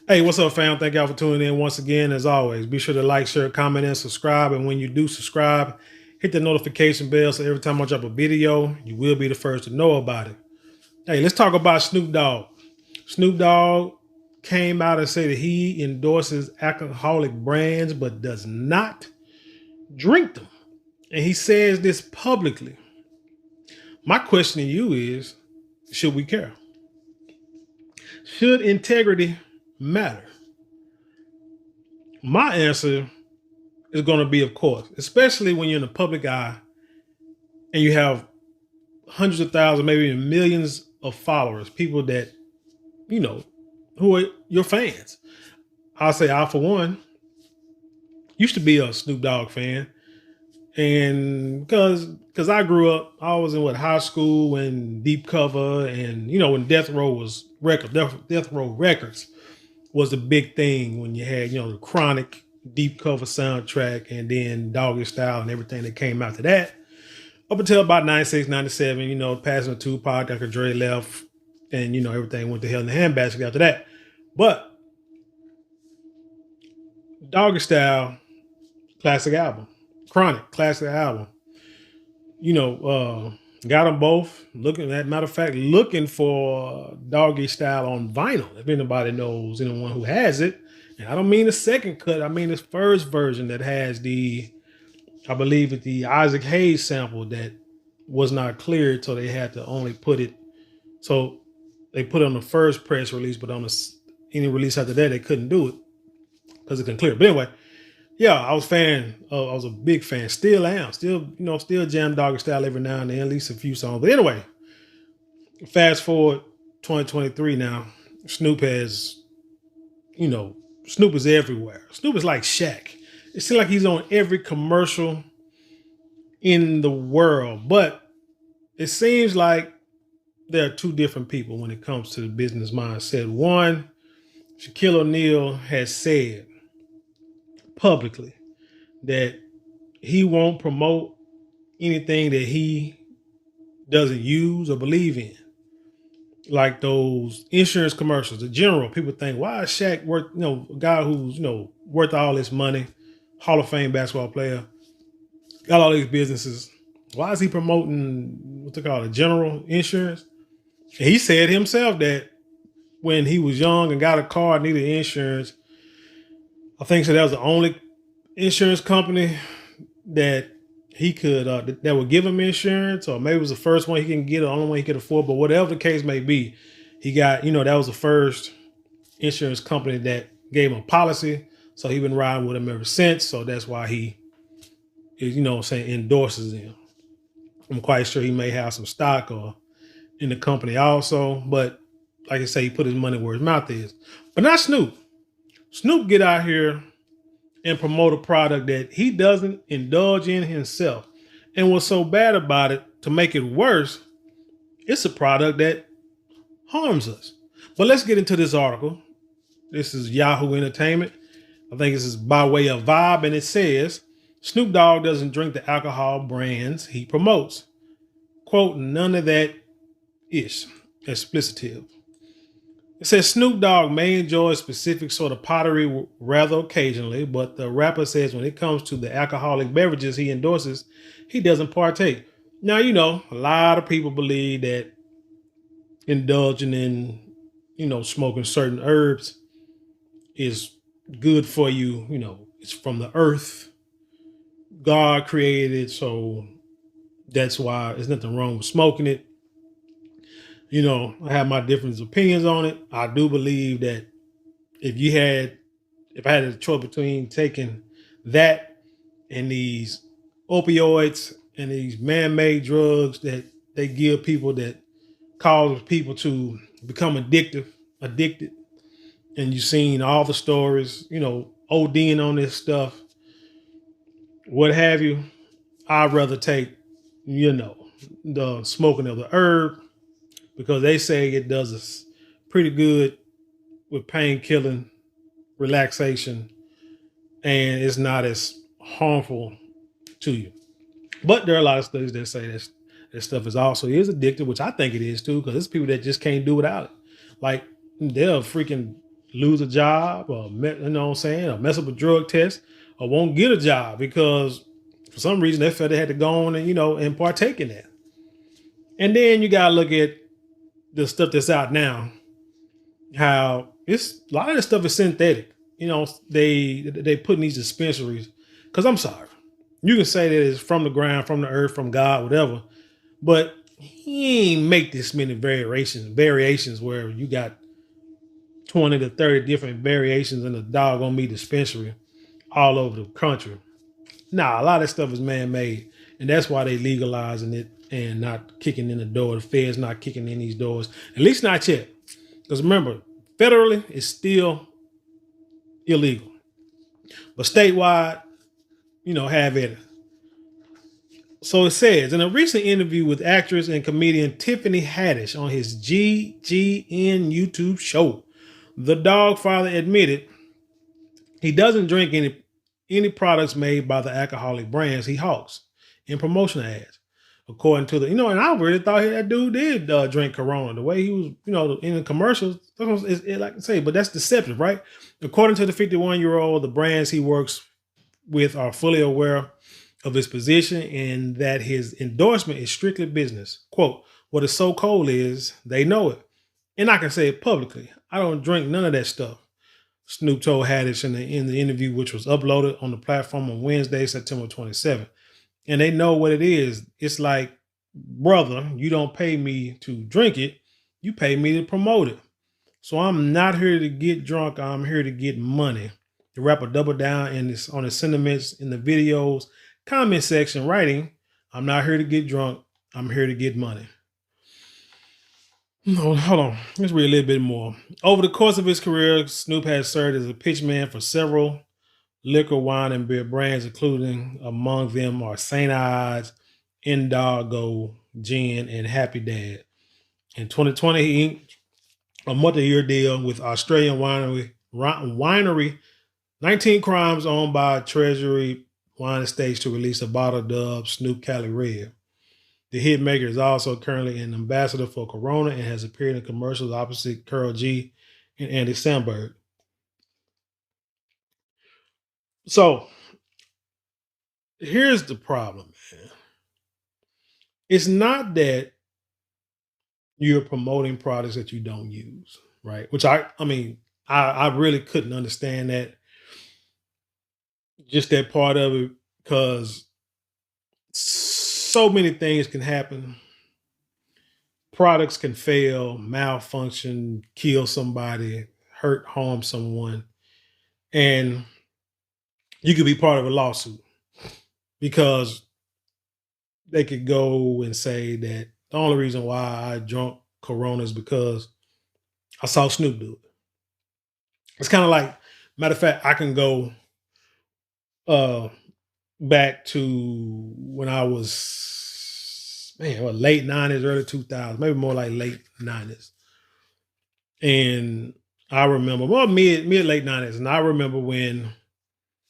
Hey, what's up, fam? Thank y'all for tuning in once again. As always, be sure to like, share, comment, and subscribe. And when you do subscribe, hit the notification bell so every time I drop a video, you will be the first to know about it. Hey, let's talk about Snoop Dogg. Snoop Dogg came out and said that he endorses alcoholic brands but does not drink them. And he says this publicly. My question to you is, should we care? Should integrity matter? My answer is going to be, of course, especially when you're in the public eye and you have hundreds of thousands, maybe even millions of followers, people that, you know, who are your fans. I'll say I, for one, used to be a Snoop Dogg fan. And because I grew up, I was in high school and Deep Cover, and when Death Row was Death Row Records was the big thing, when you had the Chronic, Deep Cover soundtrack, and then Doggy Style and everything that came after that, up until about 96, 97. Passing of Tupac, Dr. Dre left, and everything went to hell in the handbasket after that. But Doggy Style, classic album. Chronic, classic album. Got them both. Matter of fact, looking for Doggy Style on vinyl. If anybody knows anyone who has it, and I don't mean the second cut, I mean the first version that has I believe it's the Isaac Hayes sample that was not cleared, so they had to only put it. So they put it on the first press release, but on any release after that, they couldn't do it because it couldn't clear. But anyway. Yeah, I was a big fan. Still am. Still jam Doggy Style every now and then, at least a few songs. But anyway, fast forward 2023 now. Snoop is everywhere. Snoop is like Shaq. It seems like he's on every commercial in the world. But it seems like there are two different people when it comes to the business mindset. One, Shaquille O'Neal has said publicly that he won't promote anything that he doesn't use or believe in, like those insurance commercials. The general people think, why is Shaq worth, a guy who's worth all this money, Hall of Fame basketball player, got all these businesses, why is he promoting what they call general insurance? And he said himself that when he was young and got a car, needed insurance, I think so. That was the only insurance company that he could that would give him insurance, or maybe it was the first one he can get, the only one he could afford. But whatever the case may be, he got that was the first insurance company that gave him a policy. So he's been riding with him ever since. So that's why he is endorses him. I'm quite sure he may have some stock or in the company also, but like I say, he put his money where his mouth is. But not Snoop. Snoop get out here and promote a product that he doesn't indulge in himself. And what's so bad about it, to make it worse, it's a product that harms us. But let's get into this article. This is Yahoo Entertainment. I think this is by way of Vibe, and it says, Snoop Dogg doesn't drink the alcohol brands he promotes. Quote, none of that ish. Explicitive. It says Snoop Dogg may enjoy a specific sort of pottery rather occasionally, but the rapper says when it comes to the alcoholic beverages he endorses, he doesn't partake. Now, a lot of people believe that indulging in, smoking certain herbs is good for you. It's from the earth. God created it, so that's why there's nothing wrong with smoking it. I have my different opinions on it. I do believe that if I had a choice between taking that and these opioids and these man-made drugs that they give people that cause people to become addicted, and you've seen all the stories, ODing on this stuff, what have you, I'd rather take, the smoking of the herb, because they say it does us pretty good with pain killing, relaxation, and it's not as harmful to you. But there are a lot of studies that say that stuff is addictive, which I think it is too, because there's people that just can't do without it. Like, they'll freaking lose a job or you know what I'm saying, or mess up a drug test or won't get a job because for some reason they felt they had to go on and and partake in that. And then you gotta look at the stuff that's out now, how it's a lot of this stuff is synthetic. They put in these dispensaries. Because I'm sorry, you can say that it's from the ground, from the earth, from God, whatever, but he ain't make this many variations where you got 20 to 30 different variations in a doggone meat dispensary all over the country. Nah, a lot of stuff is man-made, and that's why they legalizing it and not kicking in the door. The feds not kicking in these doors, at least not yet. Because remember, federally, it's still illegal, but statewide, have it. So it says in a recent interview with actress and comedian Tiffany Haddish on his GGN YouTube show, the Dogg father admitted he doesn't drink any products made by the alcoholic brands he hawks in promotional ads. According to and I really thought that dude did drink Corona. The way he was, in the commercials, like I say, but that's deceptive, right? According to the 51-year-old, the brands he works with are fully aware of his position and that his endorsement is strictly business. Quote, what is so cold is they know it. And I can say it publicly. I don't drink none of that stuff. Snoop told Haddish in the interview, which was uploaded on the platform on Wednesday, September 27th. And they know what it is. It's like, brother, you don't pay me to drink it. You pay me to promote it. So I'm not here to get drunk. I'm here to get money. The rapper doubled down on his sentiments in the video's comment section, writing, I'm not here to get drunk. I'm here to get money. No, hold on. Let's read a little bit more. Over the course of his career, Snoop has served as a pitchman for several liquor, wine, and beer brands, including among them are St. Ides, Indago, Gin, and Happy Dad. In 2020, he inked a multi-year deal with Australian winery 19 Crimes, owned by Treasury Wine Estates, to release a bottle dubbed Snoop Cali Red. The hitmaker is also currently an ambassador for Corona and has appeared in commercials opposite Karol G and Andy Samberg. So here's the problem, man. It's not that you're promoting products that you don't use, right? Which I really couldn't understand that, just that part of it, because so many things can happen. Products can fail, malfunction, kill somebody, harm someone, and you could be part of a lawsuit because they could go and say that the only reason why I drunk Corona is because I saw Snoop do it. It's kind of like, matter of fact, I can go back to when I was, late 90s, early 2000s, maybe more like late 90s. And I remember, mid late 90s. And I remember when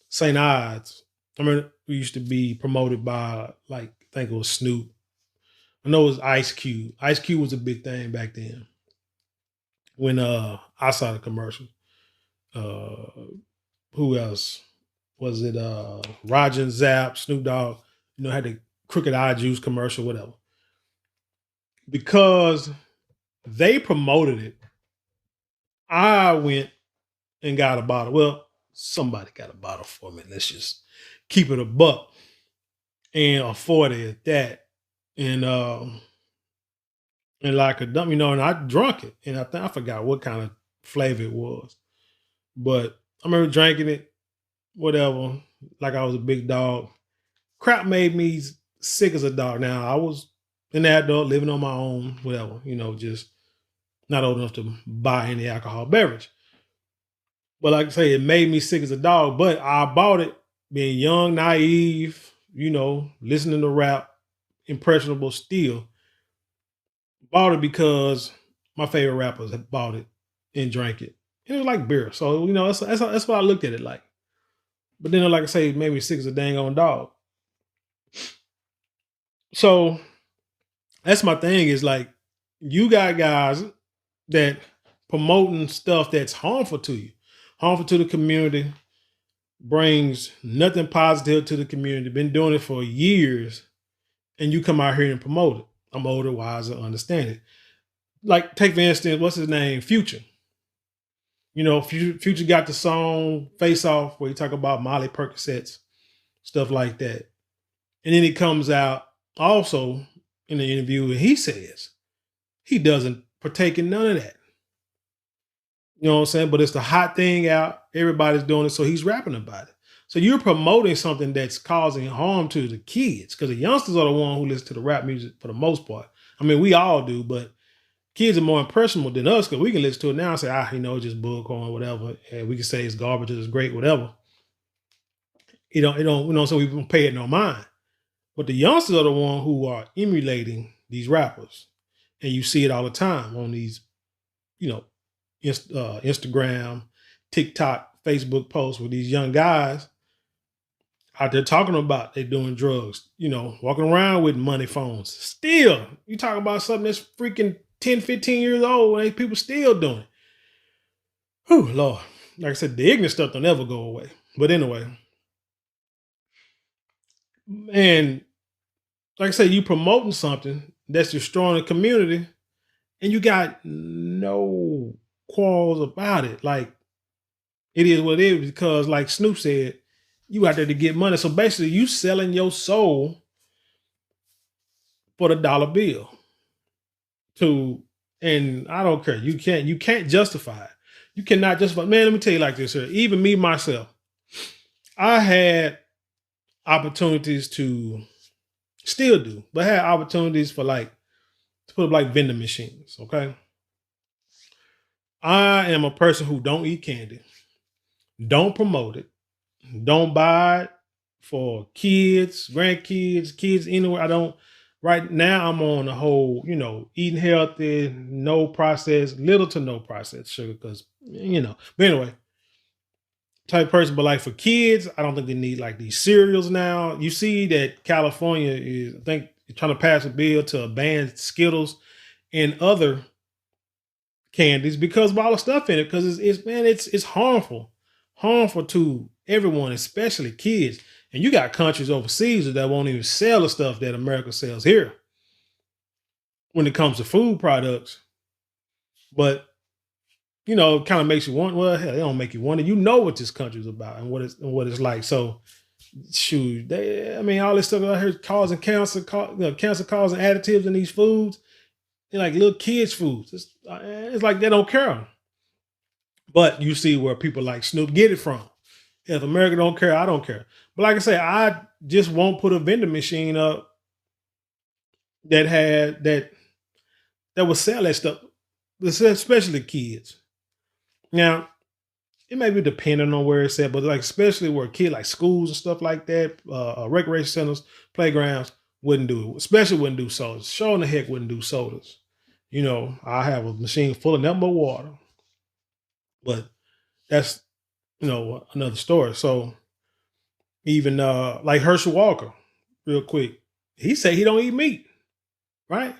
St. Ides, we used to be promoted by, like, I think it was Snoop. I know it was Ice Cube. Ice Cube was a big thing back then when I saw the commercial. Who else? Was it Roger and Zapp, Snoop Dogg, had the Crooked Eye Juice commercial, whatever. Because they promoted it, I went and got a bottle. Well, somebody got a bottle for me. Let's just keep it a buck. And a 40 at that. And like a dump, and I drunk it. And I forgot what kind of flavor it was. But I remember drinking it, whatever, like I was a big dog. Crap made me sick as a dog. Now, I was an adult living on my own, whatever, just not old enough to buy any alcohol beverage. But like I say, it made me sick as a dog. But I bought it being young, naive, listening to rap, impressionable still. Bought it because my favorite rappers had bought it and drank it. And it was like beer. So, that's what I looked at it like. But then, like I say, it made me sick as a dang on dog. So that's my thing, is like, you got guys that promoting stuff that's harmful to you, harmful to the community, brings nothing positive to the community, been doing it for years, and you come out here and promote it. I'm older, wiser, understand it. Like, take for instance, what's his name? Future. Future got the song Face Off where he talk about Molly Percocets, stuff like that. And then he comes out also in the interview and he says he doesn't partake in none of that. You know what I'm saying? But it's the hot thing out. Everybody's doing it. So he's rapping about it. So you're promoting something that's causing harm to the kids, because the youngsters are the one who listen to the rap music for the most part. I mean, we all do, but kids are more impressionable than us because we can listen to it now and say, it's just bullcorn, whatever. And we can say it's garbage, it's great, whatever. So we don't pay it no mind. But the youngsters are the one who are emulating these rappers. And you see it all the time on these, Instagram, TikTok, Facebook posts with these young guys out there talking about they doing drugs, walking around with money phones. Still, you talking about something that's freaking 10, 15 years old and people still doing it. Whew, Lord. Like I said, the ignorant stuff don't ever go away. But anyway. And like I said, you promoting something that's destroying the community and you got no quarrels about it. Like, it is what it is, because like Snoop said, you out there to get money. So basically you selling your soul for the dollar bill and I don't care. You can't justify it. You cannot justify. Man, let me tell you like this here. Even me, myself, I had opportunities to still do, but had opportunities for to put up like vending machines. Okay. I am a person who don't eat candy, don't promote it, don't buy it for kids, grandkids, kids anywhere. I don't. Right now, I'm on the whole, eating healthy, no processed, little to no processed sugar, because, But anyway, type person. But like for kids, I don't think they need like these cereals now. You see that California is, I think, trying to pass a bill to ban Skittles and other candies because of all the stuff in it. Because it's harmful to everyone, especially kids. And you got countries overseas that won't even sell the stuff that America sells here when it comes to food products. But, it kind of makes you wonder. Well, hell, they don't make you wonder. You know what this country's about and what it's like. So, shoot, all this stuff out here causing cancer, cancer causing additives in these foods. They're like little kids' foods. It's like they don't care. But you see where people like Snoop get it from. If America don't care, I don't care. But like I say, I just won't put a vending machine up that would sell that stuff, especially kids. Now, it may be depending on where it's at, but like especially where kids like schools and stuff like that, recreation centers, playgrounds wouldn't do it. Especially wouldn't do sodas. Sure in the heck wouldn't do sodas. I have a machine full of nothing but water. But that's another story. So even like Herschel Walker, real quick, he said he don't eat meat, right?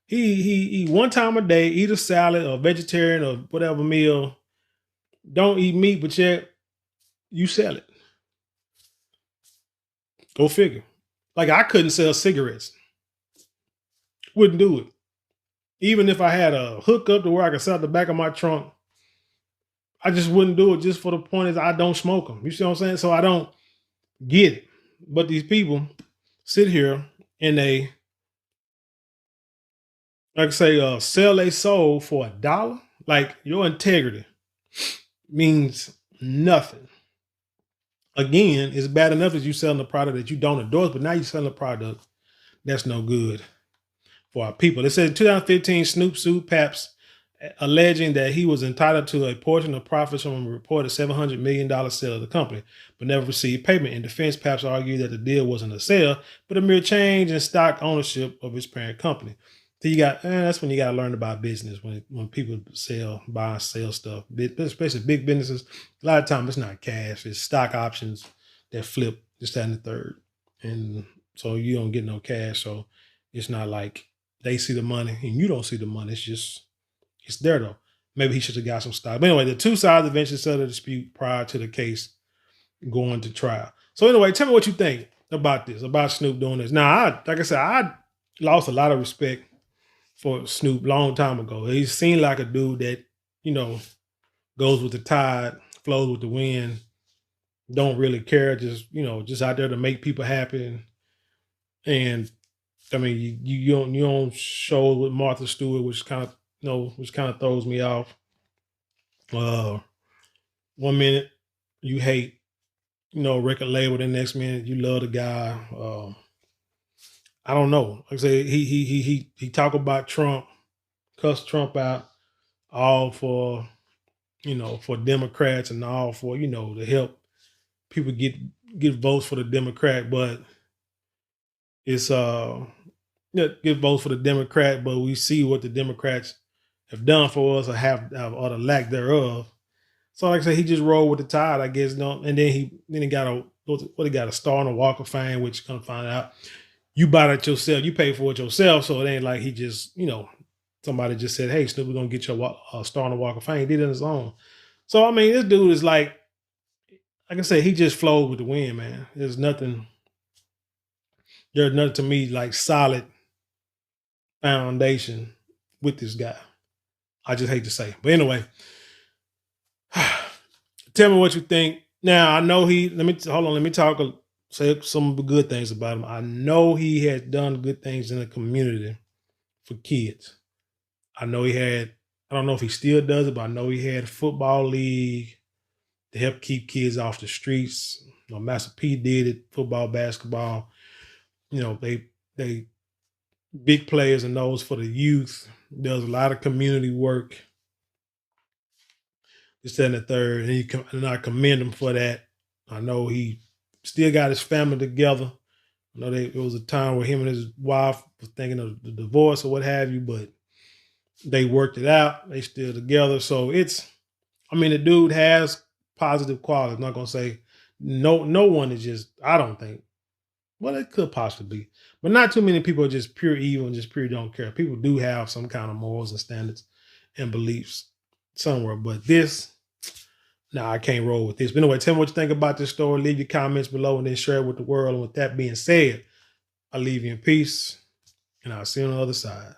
He eat one time a day, eat a salad or vegetarian or whatever meal. Don't eat meat, but yet you sell it. Go figure. Like I couldn't sell cigarettes. Wouldn't do it. Even if I had a hookup to where I could sell the back of my trunk, I just wouldn't do it just for the point is I don't smoke them. You see what I'm saying? So I don't get it. But these people sit here and they, like I say, sell a soul for $1. Like your integrity means nothing. Again, it's bad enough that you selling a product that you don't endorse, but now you're selling a product that's no good for our people. It said in 2015, Snoop sued Pabst, alleging that he was entitled to a portion of profits from a reported $700 million sale of the company, but never received payment. In defense, Pabst argued that the deal wasn't a sale, but a mere change in stock ownership of his parent company. So that's when you got to learn about business. When people buy and sell stuff, especially big businesses, a lot of times it's not cash, it's stock options that flip this, that, and the third. And so you don't get no cash. So it's not like they see the money and you don't see the money. It's there though. Maybe he should have got some stock. But anyway, the two sides eventually settled the dispute prior to the case going to trial. So anyway, tell me what you think about this, about Snoop doing this. Now, like I said, I lost a lot of respect for Snoop a long time ago. He seemed like a dude that, you know, goes with the tide, flows with the wind, don't really care, just, you know, just out there to make people happy. And I mean, you don't show with Martha Stewart, which kind of, you know, which kind of throws me off. 1 minute you hate, you know, record label, the next minute you love the guy. I don't know. Like I say, he talk about Trump, cuss Trump out, all for, you know, for Democrats and all for, you know, to help people get votes for the Democrat, but it's yeah, get votes for the Democrat, but we see what the Democrats have done for us or have or the lack thereof. So like I said, he just rolled with the tide, I guess. No, and then he got he got a star on the Walk of Fame, which you're gonna find out. You bought it yourself, you pay for it yourself. So it ain't like he just, you know, somebody just said, "Hey, Snoop, we're gonna get your star on the Walk of Fame." He did it on his own. So I mean, this dude is like I said, he just flowed with the wind, man. There's nothing to me like solid foundation with this guy. I just hate to say. But anyway, tell me what you think. Now I know let me talk say some good things about him. I know he has done good things in the community for kids. I know I don't know if he still does it, but I know he had a football league to help keep kids off the streets. You know, Master P did it, football, basketball. You know, they big players and those for the youth. Does a lot of community work. This, that, and the third. And I commend him for that. I know he still got his family together. I know it was a time where him and his wife was thinking of the divorce or what have you, but they worked it out. They still together. So I mean, the dude has positive qualities. I'm not gonna say no one is just, I don't think. Well, it could possibly be. But not too many people are just pure evil and just pure don't care. People do have some kind of morals and standards and beliefs somewhere. But this, nah, I can't roll with this. But anyway, tell me what you think about this story. Leave your comments below and then share it with the world. And with that being said, I'll leave you in peace and I'll see you on the other side.